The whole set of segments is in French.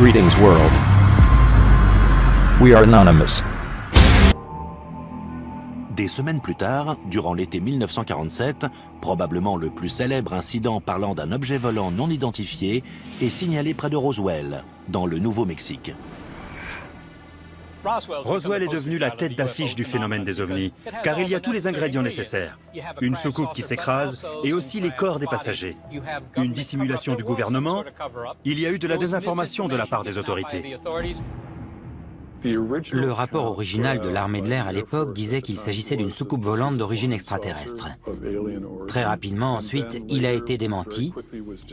Greetings world. We are anonymous. Des semaines plus tard, durant l'été 1947, probablement le plus célèbre incident parlant d'un objet volant non identifié est signalé près de Roswell, dans le Nouveau-Mexique. Roswell est devenu la tête d'affiche du phénomène des ovnis, car il y a tous les ingrédients nécessaires. Une soucoupe qui s'écrase et aussi les corps des passagers. Une dissimulation du gouvernement, il y a eu de la désinformation de la part des autorités. Le rapport original de l'armée de l'air à l'époque disait qu'il s'agissait d'une soucoupe volante d'origine extraterrestre. Très rapidement ensuite, il a été démenti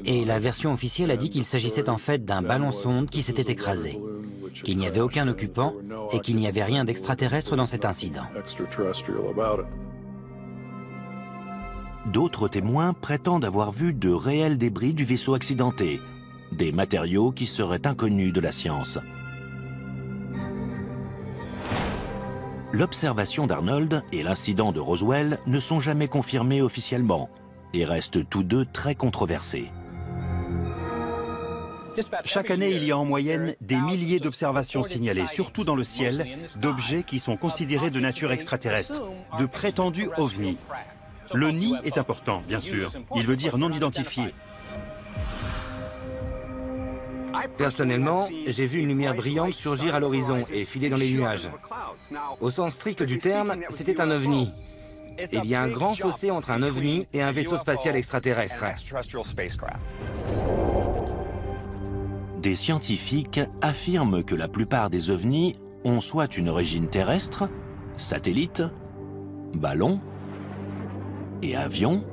et la version officielle a dit qu'il s'agissait en fait d'un ballon-sonde qui s'était écrasé, qu'il n'y avait aucun occupant et qu'il n'y avait rien d'extraterrestre dans cet incident. D'autres témoins prétendent avoir vu de réels débris du vaisseau accidenté, des matériaux qui seraient inconnus de la science. L'observation d'Arnold et l'incident de Roswell ne sont jamais confirmés officiellement et restent tous deux très controversés. Chaque année, il y a en moyenne des milliers d'observations signalées, surtout dans le ciel, d'objets qui sont considérés de nature extraterrestre, de prétendus ovnis. Le NI est important, bien sûr. Il veut dire non identifié. Personnellement, j'ai vu une lumière brillante surgir à l'horizon et filer dans les nuages. Au sens strict du terme, c'était un ovni. Il y a un grand fossé entre un ovni et un vaisseau spatial extraterrestre. Des scientifiques affirment que la plupart des ovnis ont soit une origine terrestre, satellite, ballon et avion,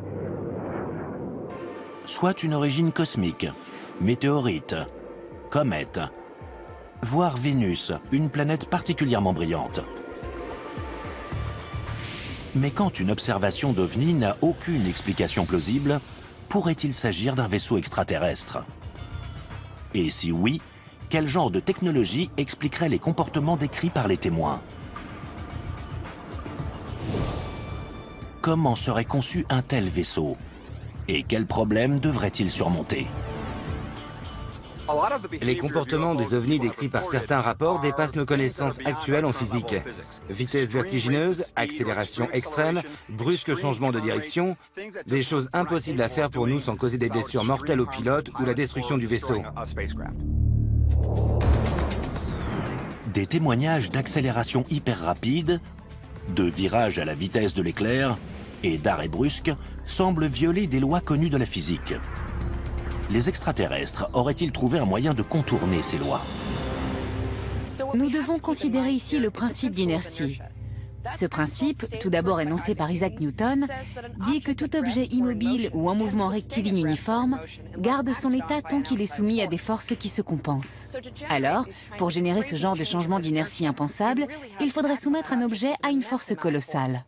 soit une origine cosmique, météorite, comète, voire Vénus, une planète particulièrement brillante. Mais quand une observation d'OVNI n'a aucune explication plausible, pourrait-il s'agir d'un vaisseau extraterrestre? Et si oui, quel genre de technologie expliquerait les comportements décrits par les témoins? Comment serait conçu un tel vaisseau? Et quels problèmes devrait-il surmonter? Les comportements des ovnis décrits par certains rapports dépassent nos connaissances actuelles en physique. Vitesse vertigineuse, accélération extrême, brusque changement de direction, des choses impossibles à faire pour nous sans causer des blessures mortelles aux pilotes ou la destruction du vaisseau. Des témoignages d'accélération hyper rapide, de virage à la vitesse de l'éclair et d'arrêt brusque semblent violer des lois connues de la physique. Les extraterrestres auraient-ils trouvé un moyen de contourner ces lois? Nous devons considérer ici le principe d'inertie. Ce principe, tout d'abord énoncé par Isaac Newton, dit que tout objet immobile ou en mouvement rectiligne uniforme garde son état tant qu'il est soumis à des forces qui se compensent. Alors, pour générer ce genre de changement d'inertie impensable, il faudrait soumettre un objet à une force colossale.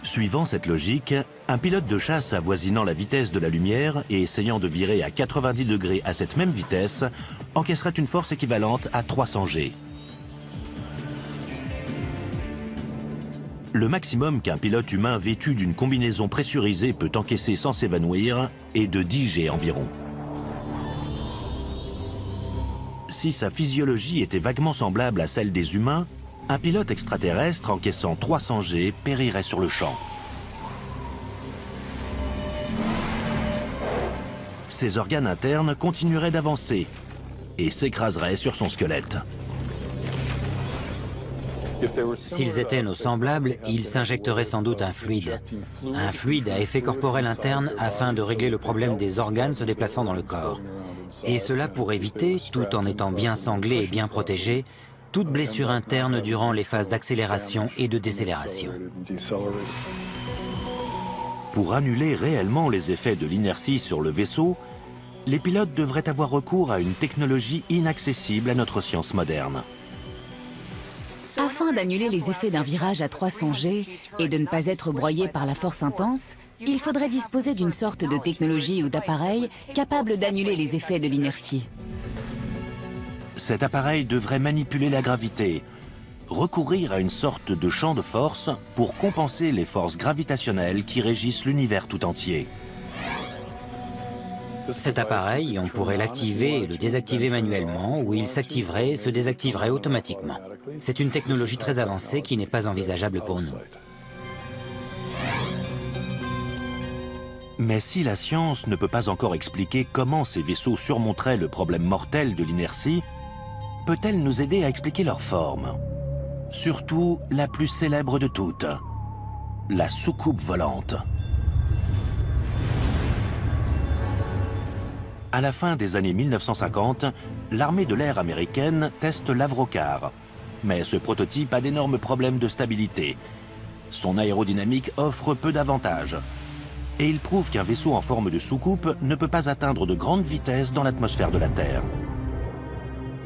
Suivant cette logique, un pilote de chasse avoisinant la vitesse de la lumière et essayant de virer à 90 degrés à cette même vitesse encaisserait une force équivalente à 300 G. Le maximum qu'un pilote humain vêtu d'une combinaison pressurisée peut encaisser sans s'évanouir est de 10 G environ. Si sa physiologie était vaguement semblable à celle des humains, un pilote extraterrestre encaissant 300 G périrait sur le champ. Ses organes internes continueraient d'avancer et s'écraseraient sur son squelette. S'ils étaient nos semblables, ils s'injecteraient sans doute un fluide à effet corporel interne afin de régler le problème des organes se déplaçant dans le corps. Et cela pour éviter, tout en étant bien sanglé et bien protégé, toute blessure interne durant les phases d'accélération et de décélération. Pour annuler réellement les effets de l'inertie sur le vaisseau, les pilotes devraient avoir recours à une technologie inaccessible à notre science moderne. Afin d'annuler les effets d'un virage à 300 G et de ne pas être broyé par la force intense, il faudrait disposer d'une sorte de technologie ou d'appareil capable d'annuler les effets de l'inertie. Cet appareil devrait manipuler la gravité, recourir à une sorte de champ de force pour compenser les forces gravitationnelles qui régissent l'univers tout entier. Cet appareil, on pourrait l'activer et le désactiver manuellement, ou il s'activerait et se désactiverait automatiquement. C'est une technologie très avancée qui n'est pas envisageable pour nous. Mais si la science ne peut pas encore expliquer comment ces vaisseaux surmonteraient le problème mortel de l'inertie, peut-elle nous aider à expliquer leur forme? Surtout la plus célèbre de toutes, la soucoupe volante. À la fin des années 1950, l'armée de l'air américaine teste l'Avrocar. Mais ce prototype a d'énormes problèmes de stabilité. Son aérodynamique offre peu d'avantages. Et il prouve qu'un vaisseau en forme de soucoupe ne peut pas atteindre de grandes vitesses dans l'atmosphère de la Terre.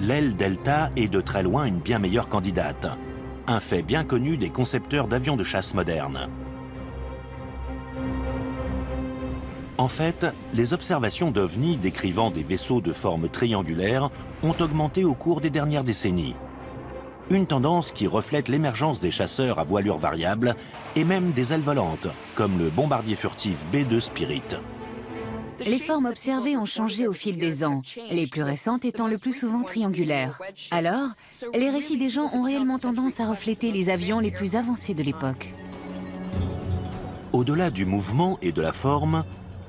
L'aile Delta est de très loin une bien meilleure candidate. Un fait bien connu des concepteurs d'avions de chasse modernes. En fait, les observations d'OVNI décrivant des vaisseaux de forme triangulaire ont augmenté au cours des dernières décennies. Une tendance qui reflète l'émergence des chasseurs à voilure variable et même des ailes volantes, comme le bombardier furtif B-2 Spirit. Les formes observées ont changé au fil des ans, les plus récentes étant le plus souvent triangulaires. Alors, les récits des gens ont réellement tendance à refléter les avions les plus avancés de l'époque. Au-delà du mouvement et de la forme,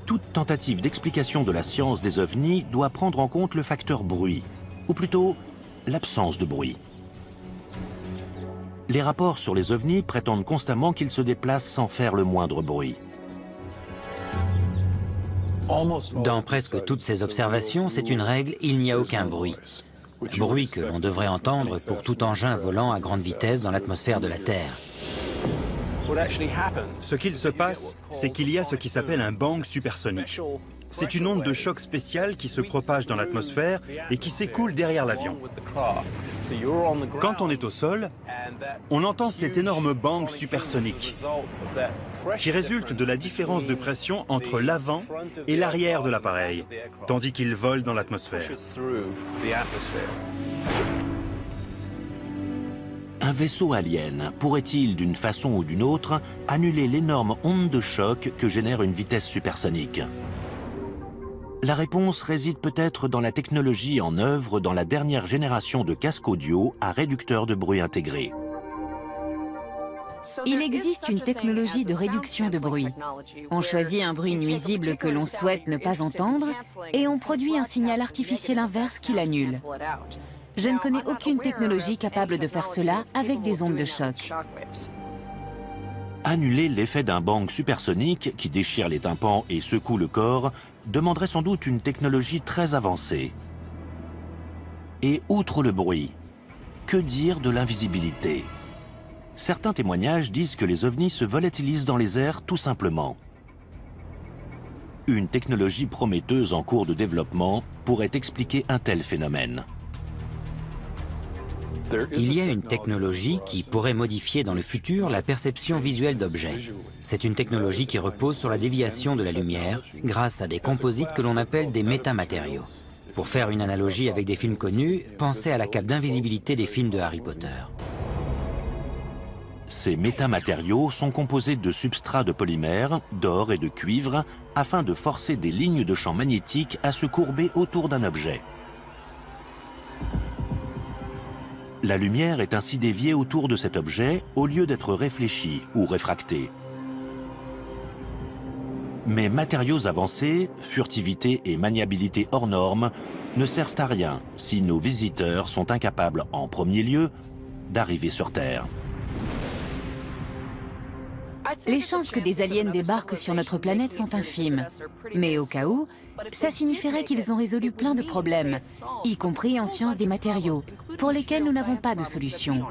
toute tentative d'explication de la science des ovnis doit prendre en compte le facteur bruit, ou plutôt l'absence de bruit. Les rapports sur les ovnis prétendent constamment qu'ils se déplacent sans faire le moindre bruit. Dans presque toutes ces observations, c'est une règle, il n'y a aucun bruit. Bruit que l'on devrait entendre pour tout engin volant à grande vitesse dans l'atmosphère de la Terre. Ce qu'il se passe, c'est qu'il y a ce qui s'appelle un bang supersonique. C'est une onde de choc spéciale qui se propage dans l'atmosphère et qui s'écoule derrière l'avion. Quand on est au sol, on entend cet énorme bang supersonique qui résulte de la différence de pression entre l'avant et l'arrière de l'appareil, tandis qu'il vole dans l'atmosphère. Un vaisseau alien pourrait-il, d'une façon ou d'une autre, annuler l'énorme onde de choc que génère une vitesse supersonique? La réponse réside peut-être dans la technologie en œuvre dans la dernière génération de casques audio à réducteur de bruit intégré. Il existe une technologie de réduction de bruit. On choisit un bruit nuisible que l'on souhaite ne pas entendre et on produit un signal artificiel inverse qui l'annule. Je ne connais aucune technologie capable de faire cela avec des ondes de choc. Annuler l'effet d'un bang supersonique qui déchire les tympans et secoue le corps demanderait sans doute une technologie très avancée. Et outre le bruit, que dire de l'invisibilité? Certains témoignages disent que les ovnis se volatilisent dans les airs tout simplement. Une technologie prometteuse en cours de développement pourrait expliquer un tel phénomène. Il y a une technologie qui pourrait modifier dans le futur la perception visuelle d'objets. C'est une technologie qui repose sur la déviation de la lumière grâce à des composites que l'on appelle des métamatériaux. Pour faire une analogie avec des films connus, pensez à la cape d'invisibilité des films de Harry Potter. Ces métamatériaux sont composés de substrats de polymère, d'or et de cuivre afin de forcer des lignes de champ magnétique à se courber autour d'un objet. La lumière est ainsi déviée autour de cet objet au lieu d'être réfléchie ou réfractée. Mais matériaux avancés, furtivité et maniabilité hors normes ne servent à rien si nos visiteurs sont incapables, en premier lieu, d'arriver sur Terre. Les chances que des aliens débarquent sur notre planète sont infimes. Mais au cas où, ça signifierait qu'ils ont résolu plein de problèmes, y compris en sciences des matériaux, pour lesquels nous n'avons pas de solution.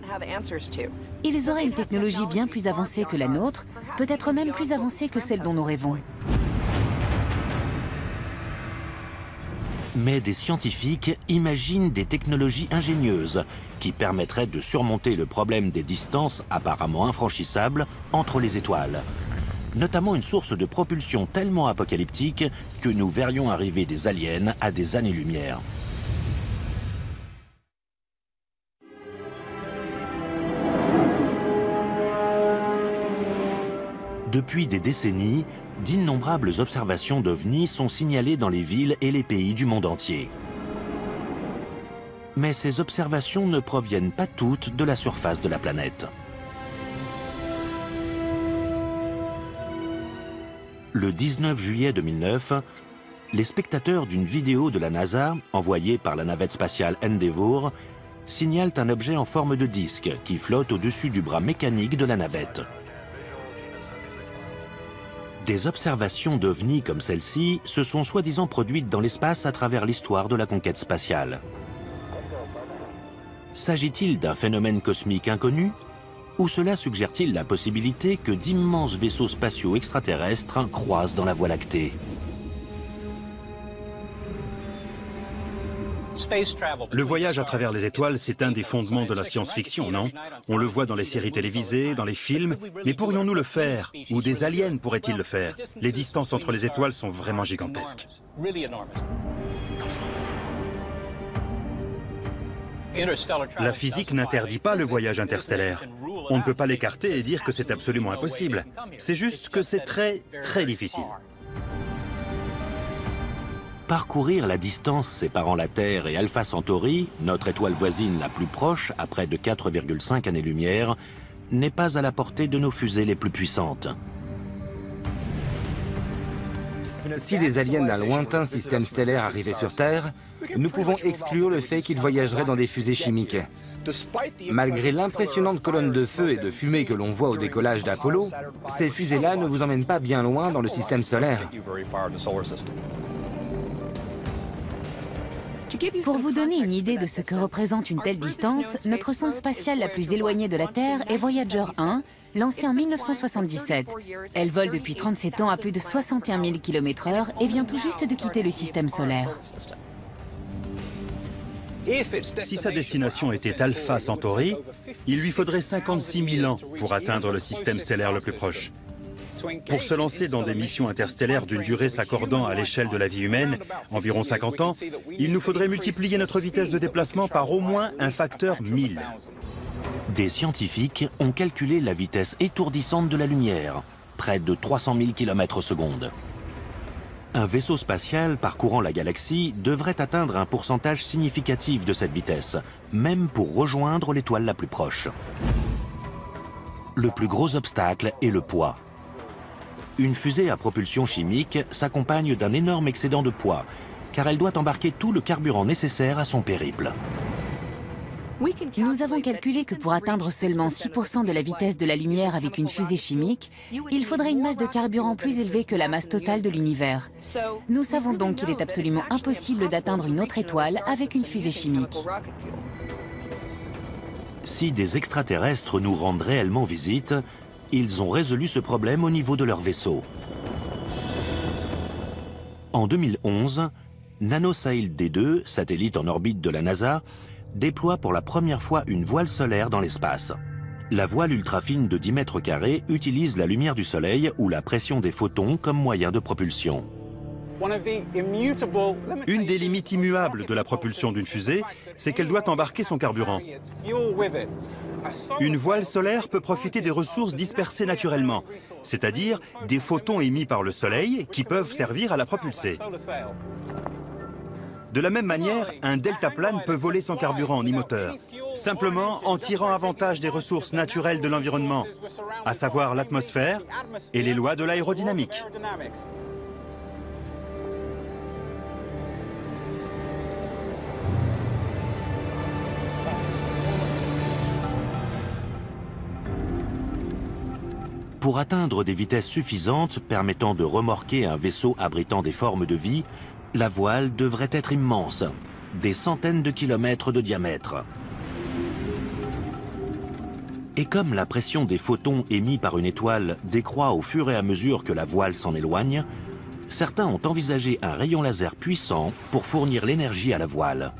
Ils auraient une technologie bien plus avancée que la nôtre, peut-être même plus avancée que celle dont nous rêvons. Mais des scientifiques imaginent des technologies ingénieuses qui permettraient de surmonter le problème des distances apparemment infranchissables entre les étoiles. Notamment une source de propulsion tellement apocalyptique que nous verrions arriver des aliens à des années-lumière. Depuis des décennies, d'innombrables observations d'OVNI sont signalées dans les villes et les pays du monde entier. Mais ces observations ne proviennent pas toutes de la surface de la planète. Le 19 juillet 2009, les spectateurs d'une vidéo de la NASA, envoyée par la navette spatiale Endeavour, signalent un objet en forme de disque qui flotte au-dessus du bras mécanique de la navette. Des observations d'OVNI comme celle-ci se sont soi-disant produites dans l'espace à travers l'histoire de la conquête spatiale. S'agit-il d'un phénomène cosmique inconnu? Ou cela suggère-t-il la possibilité que d'immenses vaisseaux spatiaux extraterrestres croisent dans la Voie lactée? Le voyage à travers les étoiles, c'est un des fondements de la science-fiction, non? On le voit dans les séries télévisées, dans les films, mais pourrions-nous le faire? Ou des aliens pourraient-ils le faire? Les distances entre les étoiles sont vraiment gigantesques. La physique n'interdit pas le voyage interstellaire. On ne peut pas l'écarter et dire que c'est absolument impossible. C'est juste que c'est très, très difficile. Parcourir la distance séparant la Terre et Alpha Centauri, notre étoile voisine la plus proche à près de 4,5 années-lumière, n'est pas à la portée de nos fusées les plus puissantes. Si des aliens d'un lointain système stellaire arrivaient sur Terre, nous pouvons exclure le fait qu'ils voyageraient dans des fusées chimiques. Malgré l'impressionnante colonne de feu et de fumée que l'on voit au décollage d'Apollo, ces fusées-là ne vous emmènent pas bien loin dans le système solaire. Pour vous donner une idée de ce que représente une telle distance, notre sonde spatiale la plus éloignée de la Terre est Voyager 1, lancée en 1977. Elle vole depuis 37 ans à plus de 61 000 km/h et vient tout juste de quitter le système solaire. Si sa destination était Alpha Centauri, il lui faudrait 56 000 ans pour atteindre le système stellaire le plus proche. Pour se lancer dans des missions interstellaires d'une durée s'accordant à l'échelle de la vie humaine, environ 50 ans, il nous faudrait multiplier notre vitesse de déplacement par au moins un facteur 1000. Des scientifiques ont calculé la vitesse étourdissante de la lumière, près de 300 000 km/s. Un vaisseau spatial parcourant la galaxie devrait atteindre un pourcentage significatif de cette vitesse, même pour rejoindre l'étoile la plus proche. Le plus gros obstacle est le poids. Une fusée à propulsion chimique s'accompagne d'un énorme excédent de poids, car elle doit embarquer tout le carburant nécessaire à son périple. Nous avons calculé que pour atteindre seulement 6% de la vitesse de la lumière avec une fusée chimique, il faudrait une masse de carburant plus élevée que la masse totale de l'univers. Nous savons donc qu'il est absolument impossible d'atteindre une autre étoile avec une fusée chimique. Si des extraterrestres nous rendent réellement visite, ils ont résolu ce problème au niveau de leur vaisseau. En 2011, NanoSail D2, satellite en orbite de la NASA, déploie pour la première fois une voile solaire dans l'espace. La voile ultra-fine de 10 mètres carrés utilise la lumière du soleil ou la pression des photons comme moyen de propulsion. Une des limites immuables de la propulsion d'une fusée, c'est qu'elle doit embarquer son carburant. Une voile solaire peut profiter des ressources dispersées naturellement, c'est-à-dire des photons émis par le soleil qui peuvent servir à la propulser. De la même manière, un deltaplane peut voler son carburant en e-moteur, simplement en tirant avantage des ressources naturelles de l'environnement, à savoir l'atmosphère et les lois de l'aérodynamique. Pour atteindre des vitesses suffisantes permettant de remorquer un vaisseau abritant des formes de vie, la voile devrait être immense, des centaines de kilomètres de diamètre. Et comme la pression des photons émis par une étoile décroît au fur et à mesure que la voile s'en éloigne, certains ont envisagé un rayon laser puissant pour fournir l'énergie à la voile.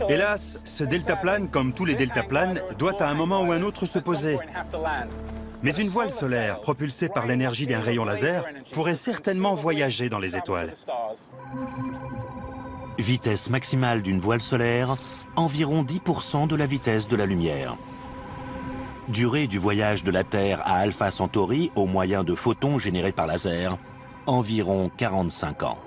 Hélas, ce deltaplane, comme tous les deltaplanes, doit à un moment ou un autre se poser. Mais une voile solaire propulsée par l'énergie d'un rayon laser pourrait certainement voyager dans les étoiles. Vitesse maximale d'une voile solaire, environ 10% de la vitesse de la lumière. Durée du voyage de la Terre à Alpha Centauri au moyen de photons générés par laser, environ 45 ans.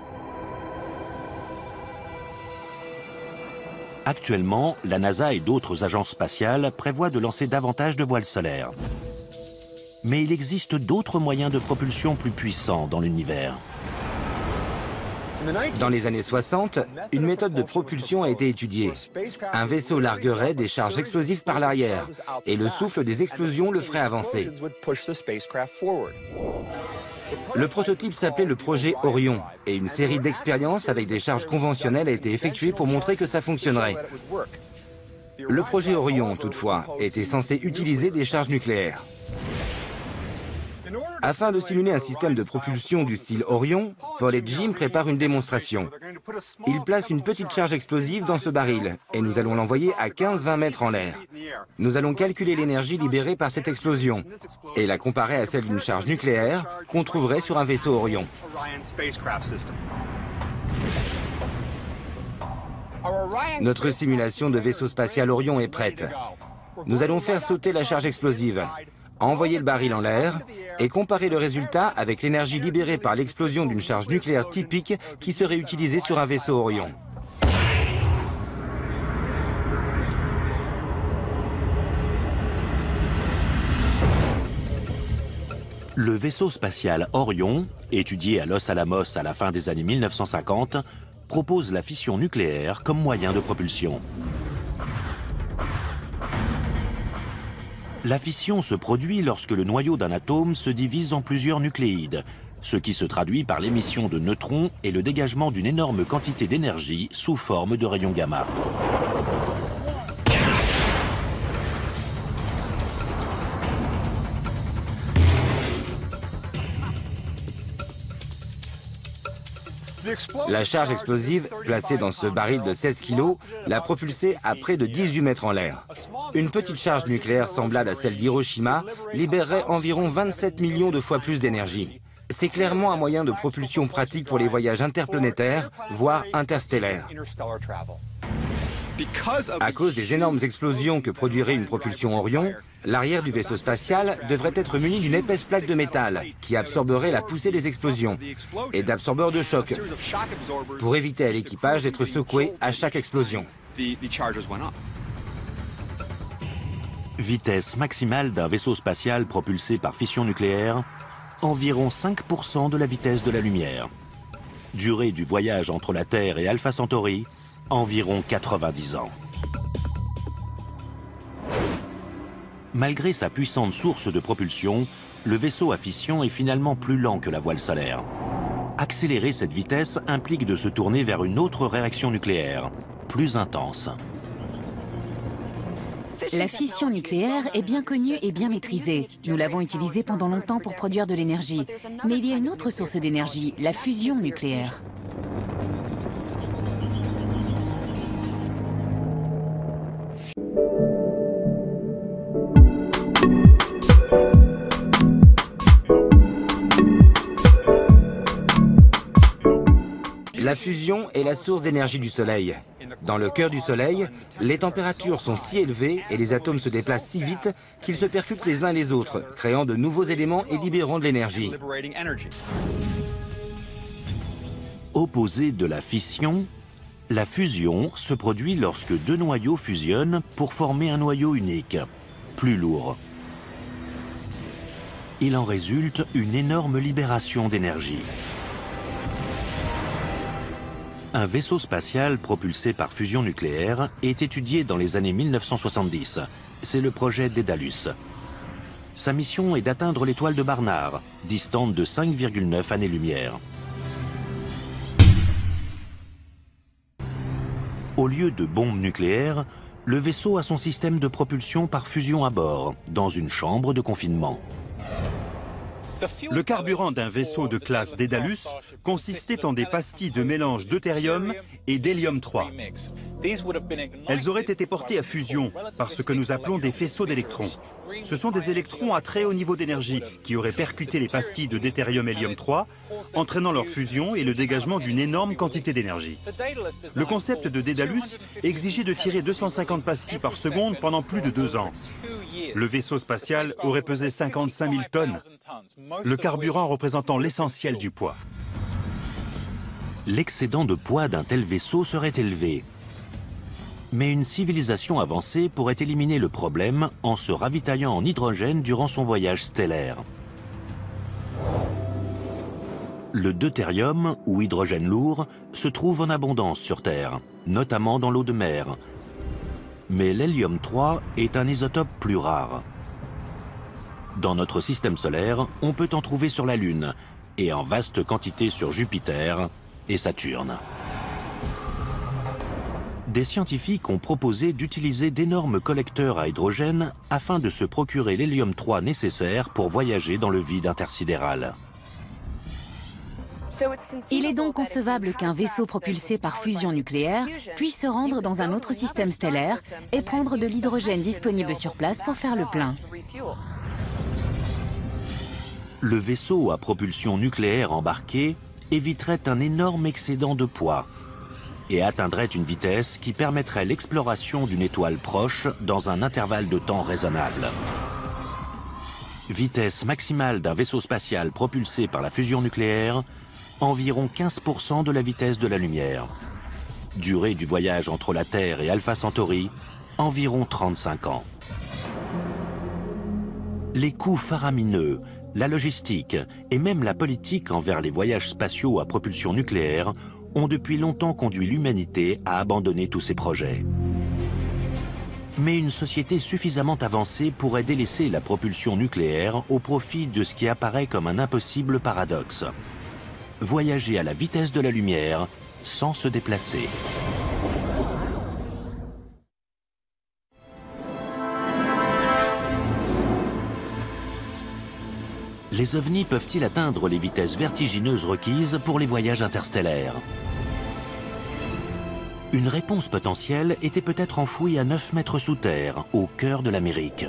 Actuellement, la NASA et d'autres agences spatiales prévoient de lancer davantage de voiles solaires. Mais il existe d'autres moyens de propulsion plus puissants dans l'univers. Dans les années 60, une méthode de propulsion a été étudiée. Un vaisseau larguerait des charges explosives par l'arrière, et le souffle des explosions le ferait avancer. Le prototype s'appelait le projet Orion, et une série d'expériences avec des charges conventionnelles a été effectuée pour montrer que ça fonctionnerait. Le projet Orion, toutefois, était censé utiliser des charges nucléaires. Afin de simuler un système de propulsion du style Orion, Paul et Jim préparent une démonstration. Ils placent une petite charge explosive dans ce baril et nous allons l'envoyer à 15-20 mètres en l'air. Nous allons calculer l'énergie libérée par cette explosion et la comparer à celle d'une charge nucléaire qu'on trouverait sur un vaisseau Orion. Notre simulation de vaisseau spatial Orion est prête. Nous allons faire sauter la charge explosive, envoyer le baril en l'air et comparer le résultat avec l'énergie libérée par l'explosion d'une charge nucléaire typique qui serait utilisée sur un vaisseau Orion. Le vaisseau spatial Orion, étudié à Los Alamos à la fin des années 1950, propose la fission nucléaire comme moyen de propulsion. La fission se produit lorsque le noyau d'un atome se divise en plusieurs nucléides, ce qui se traduit par l'émission de neutrons et le dégagement d'une énorme quantité d'énergie sous forme de rayons gamma. La charge explosive, placée dans ce baril de 16 kg, l'a propulsé à près de 18 mètres en l'air. Une petite charge nucléaire semblable à celle d'Hiroshima libérerait environ 27 millions de fois plus d'énergie. C'est clairement un moyen de propulsion pratique pour les voyages interplanétaires, voire interstellaires. À cause des énormes explosions que produirait une propulsion Orion, l'arrière du vaisseau spatial devrait être muni d'une épaisse plaque de métal qui absorberait la poussée des explosions et d'absorbeurs de choc pour éviter à l'équipage d'être secoué à chaque explosion. Vitesse maximale d'un vaisseau spatial propulsé par fission nucléaire, environ 5% de la vitesse de la lumière. Durée du voyage entre la Terre et Alpha Centauri, environ 90 ans. Malgré sa puissante source de propulsion, le vaisseau à fission est finalement plus lent que la voile solaire. Accélérer cette vitesse implique de se tourner vers une autre réaction nucléaire, plus intense. La fission nucléaire est bien connue et bien maîtrisée. Nous l'avons utilisée pendant longtemps pour produire de l'énergie. Mais il y a une autre source d'énergie, la fusion nucléaire. La fusion est la source d'énergie du Soleil. Dans le cœur du Soleil, les températures sont si élevées et les atomes se déplacent si vite qu'ils se percutent les uns les autres, créant de nouveaux éléments et libérant de l'énergie. Opposée de la fission, la fusion se produit lorsque deux noyaux fusionnent pour former un noyau unique, plus lourd. Il en résulte une énorme libération d'énergie. Un vaisseau spatial propulsé par fusion nucléaire est étudié dans les années 1970. C'est le projet Daedalus. Sa mission est d'atteindre l'étoile de Barnard, distante de 5,9 années-lumière. Au lieu de bombes nucléaires, le vaisseau a son système de propulsion par fusion à bord, dans une chambre de confinement. Le carburant d'un vaisseau de classe Daedalus consistait en des pastilles de mélange deutérium et d'hélium-3. Elles auraient été portées à fusion par ce que nous appelons des faisceaux d'électrons. Ce sont des électrons à très haut niveau d'énergie qui auraient percuté les pastilles de deutérium-hélium-3, entraînant leur fusion et le dégagement d'une énorme quantité d'énergie. Le concept de Daedalus exigeait de tirer 250 pastilles par seconde pendant plus de 2 ans. Le vaisseau spatial aurait pesé 55 000 tonnes, le carburant représentant l'essentiel du poids. L'excédent de poids d'un tel vaisseau serait élevé. Mais une civilisation avancée pourrait éliminer le problème en se ravitaillant en hydrogène durant son voyage stellaire. Le deutérium, ou hydrogène lourd, se trouve en abondance sur Terre, notamment dans l'eau de mer. Mais l'hélium-3 est un isotope plus rare. Dans notre système solaire, on peut en trouver sur la Lune et en vaste quantité sur Jupiter et Saturne. Des scientifiques ont proposé d'utiliser d'énormes collecteurs à hydrogène afin de se procurer l'hélium-3 nécessaire pour voyager dans le vide intersidéral. Il est donc concevable qu'un vaisseau propulsé par fusion nucléaire puisse se rendre dans un autre système stellaire et prendre de l'hydrogène disponible sur place pour faire le plein. Le vaisseau à propulsion nucléaire embarqué éviterait un énorme excédent de poids et atteindrait une vitesse qui permettrait l'exploration d'une étoile proche dans un intervalle de temps raisonnable. Vitesse maximale d'un vaisseau spatial propulsé par la fusion nucléaire, environ 15% de la vitesse de la lumière. Durée du voyage entre la Terre et Alpha Centauri, environ 35 ans. Les coûts faramineux, la logistique et même la politique envers les voyages spatiaux à propulsion nucléaire ont depuis longtemps conduit l'humanité à abandonner tous ces projets. Mais une société suffisamment avancée pourrait délaisser la propulsion nucléaire au profit de ce qui apparaît comme un impossible paradoxe. Voyager à la vitesse de la lumière sans se déplacer. Les ovnis peuvent-ils atteindre les vitesses vertigineuses requises pour les voyages interstellaires? Une réponse potentielle était peut-être enfouie à 9 mètres sous terre, au cœur de l'Amérique.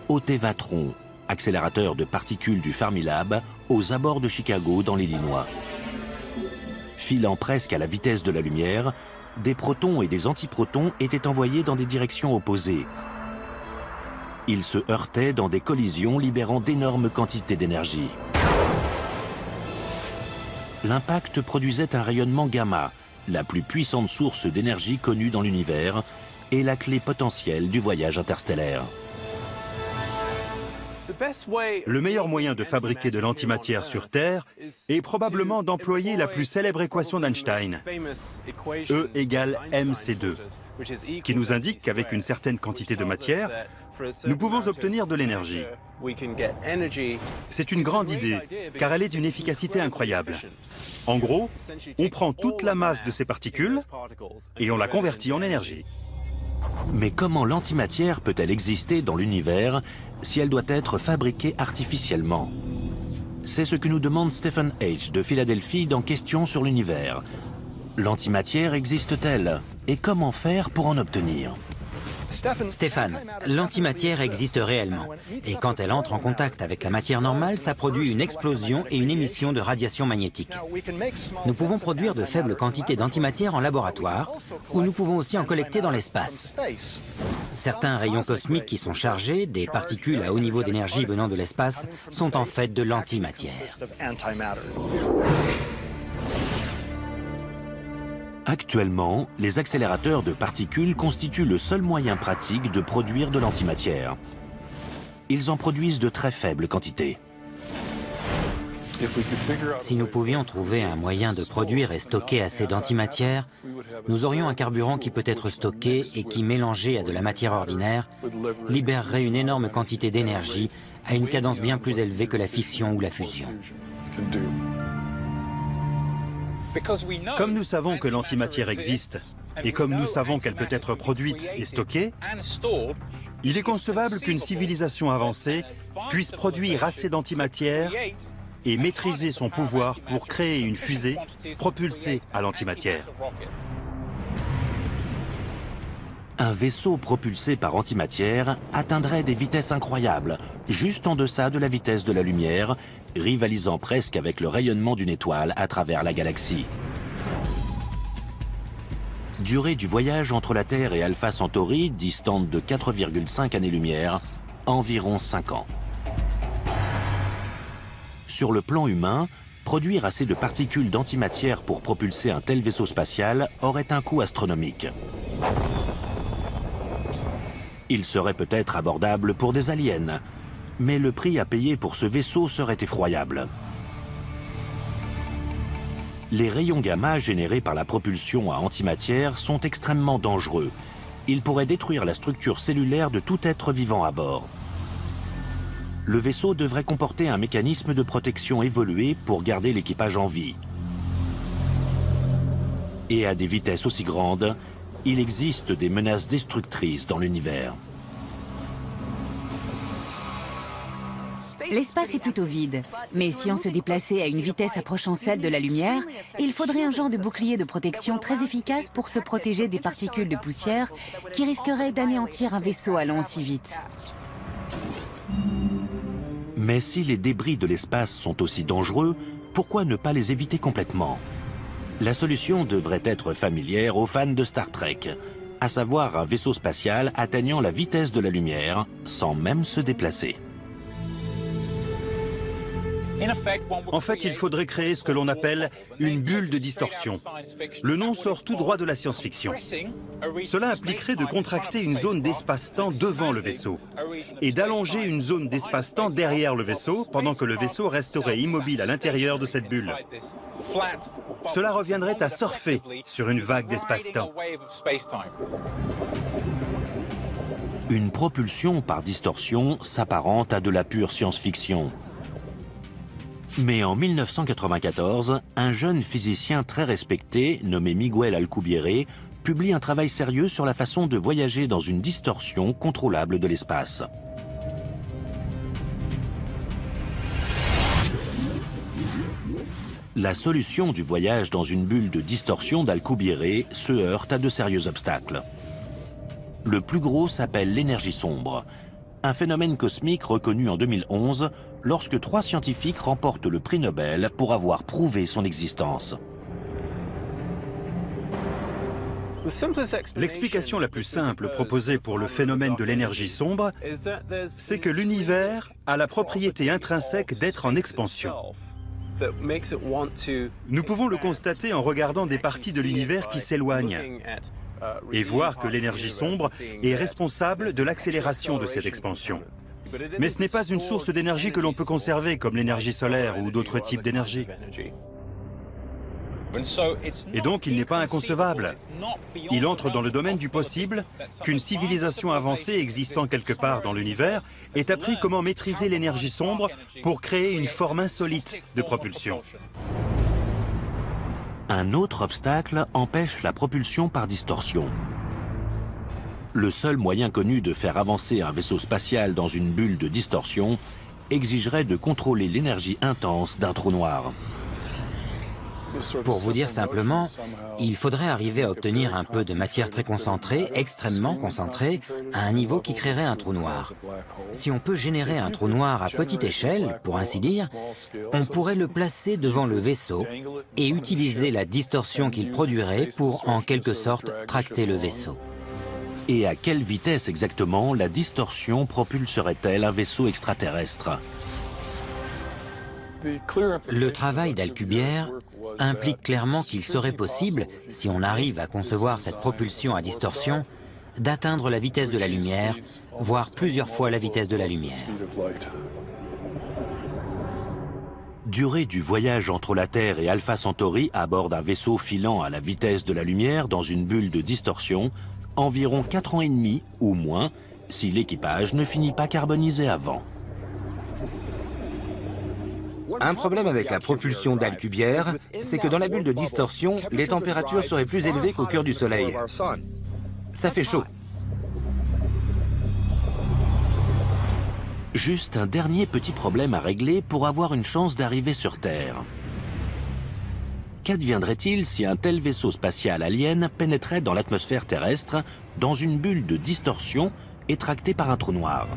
Au Tevatron, accélérateur de particules du Fermilab, aux abords de Chicago, dans l'Illinois. Filant presque à la vitesse de la lumière, des protons et des antiprotons étaient envoyés dans des directions opposées. Ils se heurtaient dans des collisions libérant d'énormes quantités d'énergie. L'impact produisait un rayonnement gamma, la plus puissante source d'énergie connue dans l'univers et la clé potentielle du voyage interstellaire. Le meilleur moyen de fabriquer de l'antimatière sur Terre est probablement d'employer la plus célèbre équation d'Einstein, E égale mc2, qui nous indique qu'avec une certaine quantité de matière, nous pouvons obtenir de l'énergie. C'est une grande idée, car elle est d'une efficacité incroyable. En gros, on prend toute la masse de ces particules et on la convertit en énergie. Mais comment l'antimatière peut-elle exister dans l'univers si elle doit être fabriquée artificiellement? C'est ce que nous demande Stephen H. de Philadelphie dans Questions sur l'univers. L'antimatière existe-t-elle? Et comment faire pour en obtenir? Stéphane, l'antimatière existe réellement. Et quand elle entre en contact avec la matière normale, ça produit une explosion et une émission de radiation magnétique. Nous pouvons produire de faibles quantités d'antimatière en laboratoire, ou nous pouvons aussi en collecter dans l'espace. Certains rayons cosmiques qui sont chargés, des particules à haut niveau d'énergie venant de l'espace, sont en fait de l'antimatière. Actuellement, les accélérateurs de particules constituent le seul moyen pratique de produire de l'antimatière. Ils en produisent de très faibles quantités. Si nous pouvions trouver un moyen de produire et stocker assez d'antimatière, nous aurions un carburant qui peut être stocké et qui, mélangé à de la matière ordinaire, libérerait une énorme quantité d'énergie à une cadence bien plus élevée que la fission ou la fusion. Comme nous savons que l'antimatière existe, et comme nous savons qu'elle peut être produite et stockée, Il est concevable qu'une civilisation avancée puisse produire assez d'antimatière et maîtriser son pouvoir pour créer une fusée propulsée à l'antimatière. Un vaisseau propulsé par antimatière atteindrait des vitesses incroyables, juste en deçà de la vitesse de la lumière, rivalisant presque avec le rayonnement d'une étoile à travers la galaxie. Durée du voyage entre la Terre et Alpha Centauri, distante de 4,5 années-lumière, environ 5 ans. Sur le plan humain, produire assez de particules d'antimatière pour propulser un tel vaisseau spatial aurait un coût astronomique. Il serait peut-être abordable pour des aliens, mais le prix à payer pour ce vaisseau serait effroyable. Les rayons gamma générés par la propulsion à antimatière sont extrêmement dangereux. Ils pourraient détruire la structure cellulaire de tout être vivant à bord. Le vaisseau devrait comporter un mécanisme de protection évolué pour garder l'équipage en vie. Et à des vitesses aussi grandes, il existe des menaces destructrices dans l'univers. L'espace est plutôt vide, mais si on se déplaçait à une vitesse approchant celle de la lumière, il faudrait un genre de bouclier de protection très efficace pour se protéger des particules de poussière qui risqueraient d'anéantir un vaisseau allant aussi vite. Mais si les débris de l'espace sont aussi dangereux, pourquoi ne pas les éviter complètement? La solution devrait être familière aux fans de Star Trek, à savoir un vaisseau spatial atteignant la vitesse de la lumière sans même se déplacer. En fait, il faudrait créer ce que l'on appelle une bulle de distorsion. Le nom sort tout droit de la science-fiction. Cela impliquerait de contracter une zone d'espace-temps devant le vaisseau et d'allonger une zone d'espace-temps derrière le vaisseau pendant que le vaisseau resterait immobile à l'intérieur de cette bulle. Cela reviendrait à surfer sur une vague d'espace-temps. Une propulsion par distorsion s'apparente à de la pure science-fiction. Mais en 1994, un jeune physicien très respecté, nommé Miguel Alcubierre, publie un travail sérieux sur la façon de voyager dans une distorsion contrôlable de l'espace. La solution du voyage dans une bulle de distorsion d'Alcubierre se heurte à de sérieux obstacles. Le plus gros s'appelle l'énergie sombre, un phénomène cosmique reconnu en 2011 lorsque 3 scientifiques remportent le prix Nobel pour avoir prouvé son existence. L'explication la plus simple proposée pour le phénomène de l'énergie sombre, c'est que l'univers a la propriété intrinsèque d'être en expansion. Nous pouvons le constater en regardant des parties de l'univers qui s'éloignent et voir que l'énergie sombre est responsable de l'accélération de cette expansion. Mais ce n'est pas une source d'énergie que l'on peut conserver, comme l'énergie solaire ou d'autres types d'énergie. Et donc, il n'est pas inconcevable. Il entre dans le domaine du possible qu'une civilisation avancée existant quelque part dans l'univers ait appris comment maîtriser l'énergie sombre pour créer une forme insolite de propulsion. Un autre obstacle empêche la propulsion par distorsion. Le seul moyen connu de faire avancer un vaisseau spatial dans une bulle de distorsion exigerait de contrôler l'énergie intense d'un trou noir. Pour vous dire simplement, il faudrait arriver à obtenir un peu de matière très concentrée, extrêmement concentrée, à un niveau qui créerait un trou noir. Si on peut générer un trou noir à petite échelle, pour ainsi dire, on pourrait le placer devant le vaisseau et utiliser la distorsion qu'il produirait pour, en quelque sorte, tracter le vaisseau. Et à quelle vitesse exactement la distorsion propulserait-elle un vaisseau extraterrestre? Le travail d'Alcubierre implique clairement qu'il serait possible, si on arrive à concevoir cette propulsion à distorsion, d'atteindre la vitesse de la lumière, voire plusieurs fois la vitesse de la lumière. Durée du voyage entre la Terre et Alpha Centauri à bord d'un vaisseau filant à la vitesse de la lumière dans une bulle de distorsion, environ 4 ans et demi ou moins, si l'équipage ne finit pas carbonisé avant. Un problème avec la propulsion d'Alcubierre, c'est que dans la bulle de distorsion, les températures seraient plus élevées qu'au cœur du Soleil. Ça fait chaud. Juste un dernier petit problème à régler pour avoir une chance d'arriver sur Terre. Qu'adviendrait-il si un tel vaisseau spatial alien pénétrait dans l'atmosphère terrestre, dans une bulle de distorsion et tracté par un trou noir?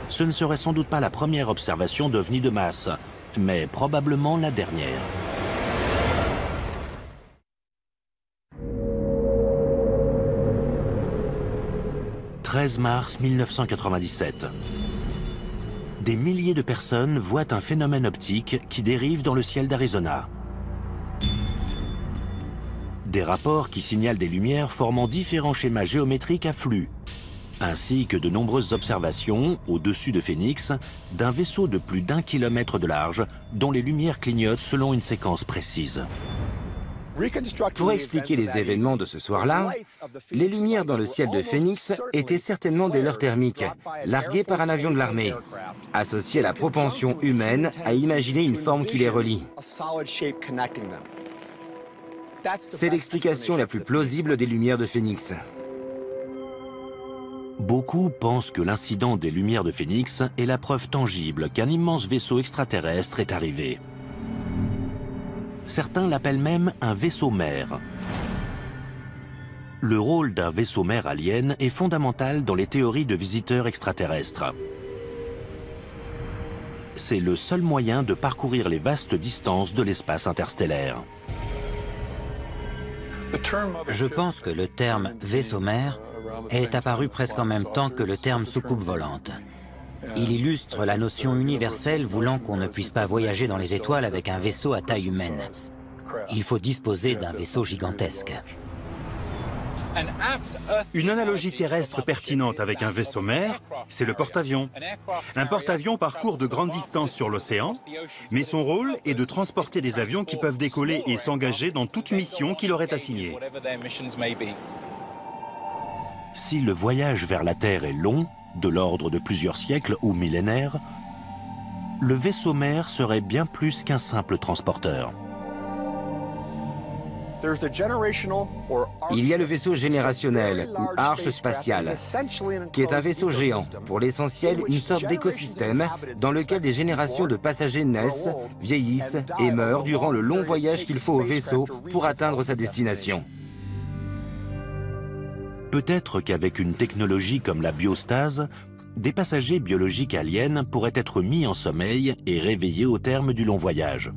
Ce ne serait sans doute pas la première observation d'OVNI de masse, mais probablement la dernière. « 13 mars 1997. Des milliers de personnes voient un phénomène optique qui dérive dans le ciel d'Arizona. Des rapports qui signalent des lumières formant différents schémas géométriques à flux, ainsi que de nombreuses observations, au-dessus de Phoenix, d'un vaisseau de plus d'1 kilomètre de large, dont les lumières clignotent selon une séquence précise. Pour expliquer les événements de ce soir-là, les lumières dans le ciel de Phoenix étaient certainement des leurres thermiques, larguées par un avion de l'armée, associées à la propension humaine à imaginer une forme qui les relie. C'est l'explication la plus plausible des lumières de Phoenix. Beaucoup pensent que l'incident des lumières de Phoenix est la preuve tangible qu'un immense vaisseau extraterrestre est arrivé. Certains l'appellent même un vaisseau-mère. Le rôle d'un vaisseau-mère alien est fondamental dans les théories de visiteurs extraterrestres. C'est le seul moyen de parcourir les vastes distances de l'espace interstellaire. Je pense que le terme vaisseau-mère est apparu presque en même temps que le terme soucoupe volante. Il illustre la notion universelle voulant qu'on ne puisse pas voyager dans les étoiles avec un vaisseau à taille humaine. Il faut disposer d'un vaisseau gigantesque. Une analogie terrestre pertinente avec un vaisseau-mère, c'est le porte-avions. Un porte-avions parcourt de grandes distances sur l'océan, mais son rôle est de transporter des avions qui peuvent décoller et s'engager dans toute mission qui leur est assignée. Si le voyage vers la Terre est long, de l'ordre de plusieurs siècles ou millénaires, le vaisseau-mère serait bien plus qu'un simple transporteur. Il y a le vaisseau générationnel, ou arche spatiale, qui est un vaisseau géant, pour l'essentiel une sorte d'écosystème dans lequel des générations de passagers naissent, vieillissent et meurent durant le long voyage qu'il faut au vaisseau pour atteindre sa destination. Peut-être qu'avec une technologie comme la biostase, des passagers biologiques aliens pourraient être mis en sommeil et réveillés au terme du long voyage.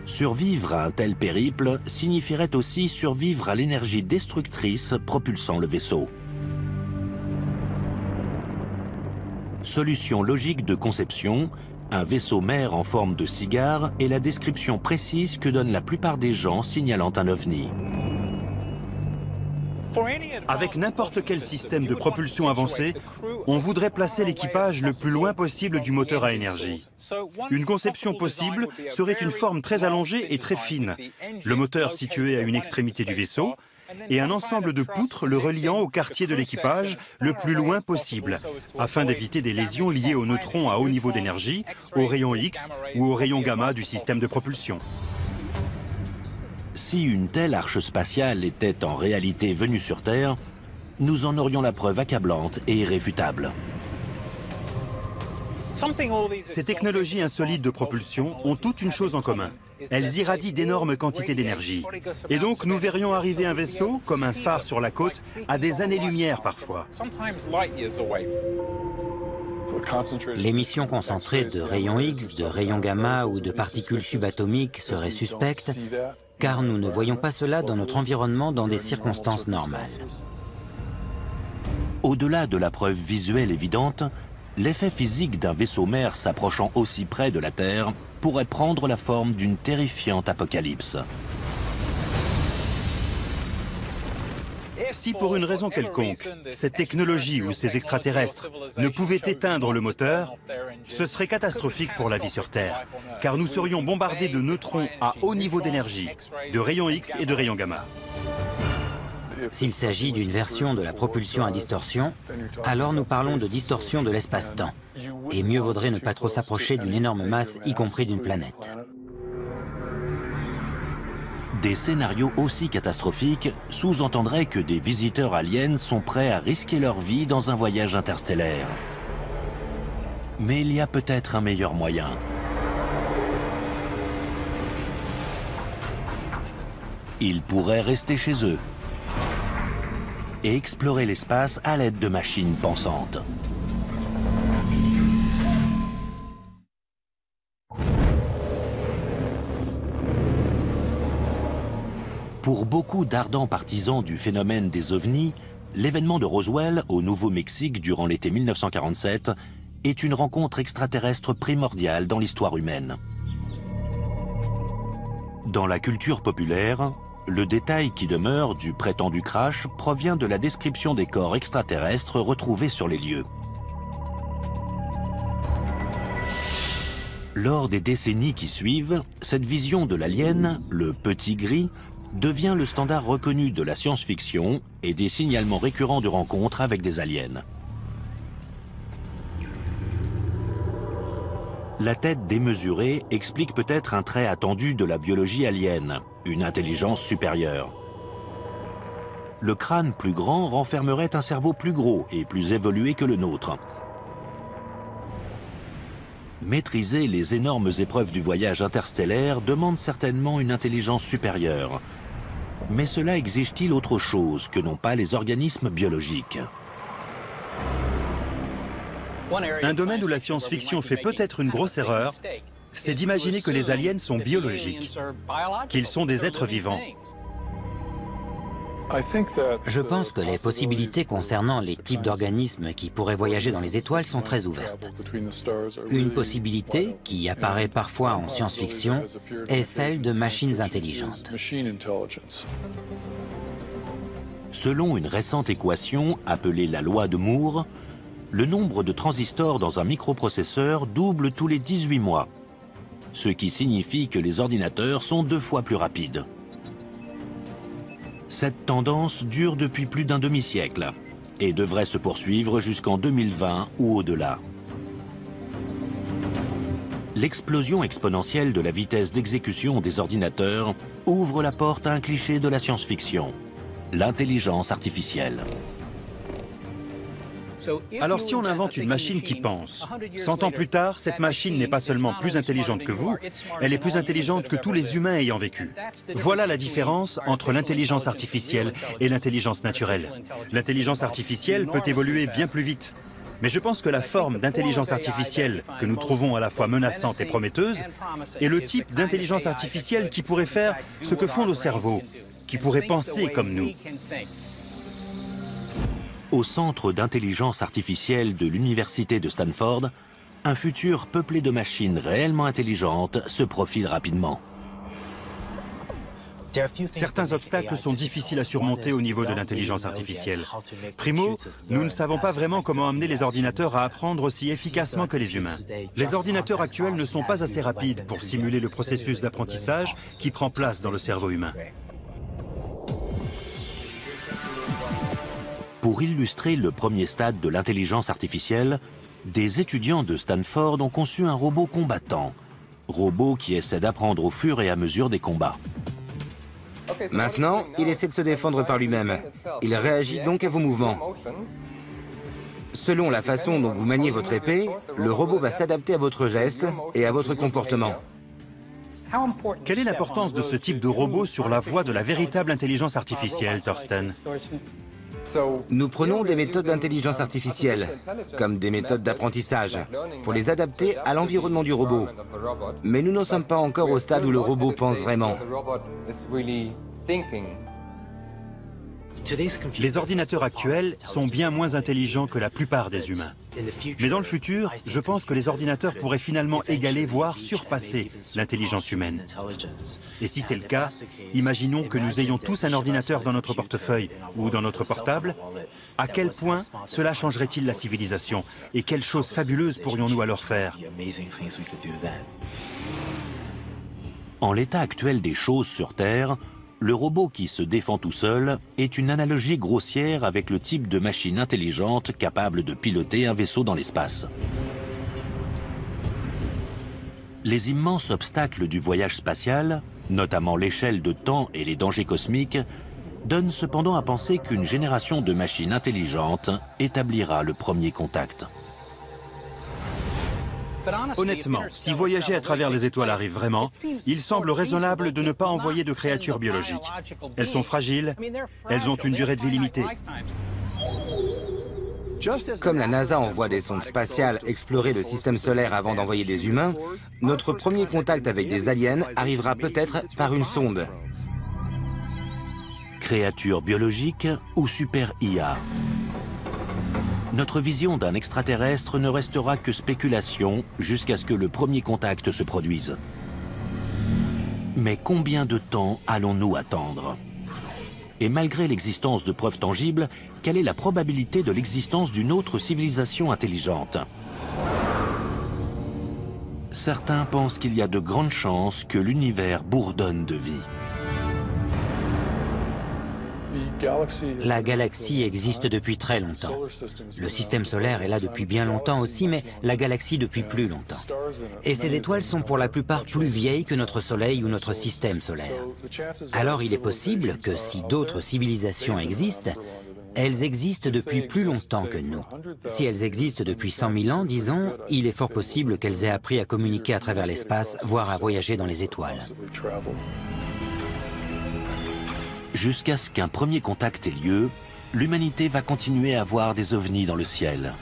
Survivre à un tel périple signifierait aussi survivre à l'énergie destructrice propulsant le vaisseau. Solution logique de conception, un vaisseau-mère en forme de cigare est la description précise que donnent la plupart des gens signalant un OVNI. Avec n'importe quel système de propulsion avancé, on voudrait placer l'équipage le plus loin possible du moteur à énergie. Une conception possible serait une forme très allongée et très fine, le moteur situé à une extrémité du vaisseau, et un ensemble de poutres le reliant au quartier de l'équipage le plus loin possible, afin d'éviter des lésions liées aux neutrons à haut niveau d'énergie, aux rayons X ou aux rayons gamma du système de propulsion. Si une telle arche spatiale était en réalité venue sur Terre, nous en aurions la preuve accablante et irréfutable. Ces technologies insolites de propulsion ont toutes une chose en commun. Elles irradient d'énormes quantités d'énergie. Et donc nous verrions arriver un vaisseau, comme un phare sur la côte, à des années-lumière parfois. L'émission concentrée de rayons X, de rayons gamma ou de particules subatomiques serait suspecte, car nous ne voyons pas cela dans notre environnement dans des circonstances normales. Au-delà de la preuve visuelle évidente, l'effet physique d'un vaisseau-mère s'approchant aussi près de la Terre pourrait prendre la forme d'une terrifiante apocalypse. Si pour une raison quelconque, cette technologie ou ces extraterrestres ne pouvaient éteindre le moteur, ce serait catastrophique pour la vie sur Terre, car nous serions bombardés de neutrons à haut niveau d'énergie, de rayons X et de rayons gamma. S'il s'agit d'une version de la propulsion à distorsion, alors nous parlons de distorsion de l'espace-temps. Et mieux vaudrait ne pas trop s'approcher d'une énorme masse, y compris d'une planète. Des scénarios aussi catastrophiques sous-entendraient que des visiteurs aliens sont prêts à risquer leur vie dans un voyage interstellaire. Mais il y a peut-être un meilleur moyen. Ils pourraient rester chez eux et explorer l'espace à l'aide de machines pensantes. Pour beaucoup d'ardents partisans du phénomène des ovnis, l'événement de Roswell au Nouveau-Mexique durant l'été 1947 est une rencontre extraterrestre primordiale dans l'histoire humaine. Dans la culture populaire, le détail qui demeure du prétendu crash provient de la description des corps extraterrestres retrouvés sur les lieux. Lors des décennies qui suivent, cette vision de l'alien, le petit gris, devient le standard reconnu de la science-fiction et des signalements récurrents de rencontres avec des aliens. La tête démesurée explique peut-être un trait attendu de la biologie alien, une intelligence supérieure. Le crâne plus grand renfermerait un cerveau plus gros et plus évolué que le nôtre. Maîtriser les énormes épreuves du voyage interstellaire demande certainement une intelligence supérieure. Mais cela exige-t-il autre chose que n'ont pas les organismes biologiques? Un domaine où la science-fiction fait peut-être une grosse erreur, c'est d'imaginer que les aliens sont biologiques, qu'ils sont des êtres vivants. Je pense que les possibilités concernant les types d'organismes qui pourraient voyager dans les étoiles sont très ouvertes. Une possibilité, qui apparaît parfois en science-fiction, est celle de machines intelligentes. Selon une récente équation appelée la loi de Moore, le nombre de transistors dans un microprocesseur double tous les 18 mois, ce qui signifie que les ordinateurs sont 2 fois plus rapides. Cette tendance dure depuis plus d'un demi-siècle et devrait se poursuivre jusqu'en 2020 ou au-delà. L'explosion exponentielle de la vitesse d'exécution des ordinateurs ouvre la porte à un cliché de la science-fiction, l'intelligence artificielle. Alors si on invente une machine qui pense, 100 ans plus tard, cette machine n'est pas seulement plus intelligente que vous, elle est plus intelligente que tous les humains ayant vécu. Voilà la différence entre l'intelligence artificielle et l'intelligence naturelle. L'intelligence artificielle peut évoluer bien plus vite. Mais je pense que la forme d'intelligence artificielle que nous trouvons à la fois menaçante et prometteuse est le type d'intelligence artificielle qui pourrait faire ce que font nos cerveaux, qui pourrait penser comme nous. Au centre d'intelligence artificielle de l'université de Stanford, un futur peuplé de machines réellement intelligentes se profile rapidement. Certains obstacles sont difficiles à surmonter au niveau de l'intelligence artificielle. Primo, nous ne savons pas vraiment comment amener les ordinateurs à apprendre aussi efficacement que les humains. Les ordinateurs actuels ne sont pas assez rapides pour simuler le processus d'apprentissage qui prend place dans le cerveau humain. Pour illustrer le premier stade de l'intelligence artificielle, des étudiants de Stanford ont conçu un robot combattant, robot qui essaie d'apprendre au fur et à mesure des combats. Maintenant, il essaie de se défendre par lui-même. Il réagit donc à vos mouvements. Selon la façon dont vous maniez votre épée, le robot va s'adapter à votre geste et à votre comportement. Quelle est l'importance de ce type de robot sur la voie de la véritable intelligence artificielle, Thorsten ? Nous prenons des méthodes d'intelligence artificielle, comme des méthodes d'apprentissage, pour les adapter à l'environnement du robot. Mais nous n'en sommes pas encore au stade où le robot pense vraiment. Les ordinateurs actuels sont bien moins intelligents que la plupart des humains. Mais dans le futur, je pense que les ordinateurs pourraient finalement égaler, voire surpasser l'intelligence humaine. Et si c'est le cas, imaginons que nous ayons tous un ordinateur dans notre portefeuille ou dans notre portable. À quel point cela changerait-il la civilisation? Et quelles choses fabuleuses pourrions-nous alors faire? En l'état actuel des choses sur Terre, le robot qui se défend tout seul est une analogie grossière avec le type de machine intelligente capable de piloter un vaisseau dans l'espace. Les immenses obstacles du voyage spatial, notamment l'échelle de temps et les dangers cosmiques, donnent cependant à penser qu'une génération de machines intelligentes établira le premier contact. Honnêtement, si voyager à travers les étoiles arrive vraiment, il semble raisonnable de ne pas envoyer de créatures biologiques. Elles sont fragiles, elles ont une durée de vie limitée. Comme la NASA envoie des sondes spatiales explorer le système solaire avant d'envoyer des humains, notre premier contact avec des aliens arrivera peut-être par une sonde. Créatures biologiques ou super IA. Notre vision d'un extraterrestre ne restera que spéculation jusqu'à ce que le premier contact se produise. Mais combien de temps allons-nous attendre? Et malgré l'existence de preuves tangibles, quelle est la probabilité de l'existence d'une autre civilisation intelligente? Certains pensent qu'il y a de grandes chances que l'univers bourdonne de vie. La galaxie existe depuis très longtemps. Le système solaire est là depuis bien longtemps aussi, mais la galaxie depuis plus longtemps. Et ces étoiles sont pour la plupart plus vieilles que notre Soleil ou notre système solaire. Alors il est possible que si d'autres civilisations existent, elles existent depuis plus longtemps que nous. Si elles existent depuis 100 000 ans, disons, il est fort possible qu'elles aient appris à communiquer à travers l'espace, voire à voyager dans les étoiles. Jusqu'à ce qu'un premier contact ait lieu, l'humanité va continuer à voir des ovnis dans le ciel.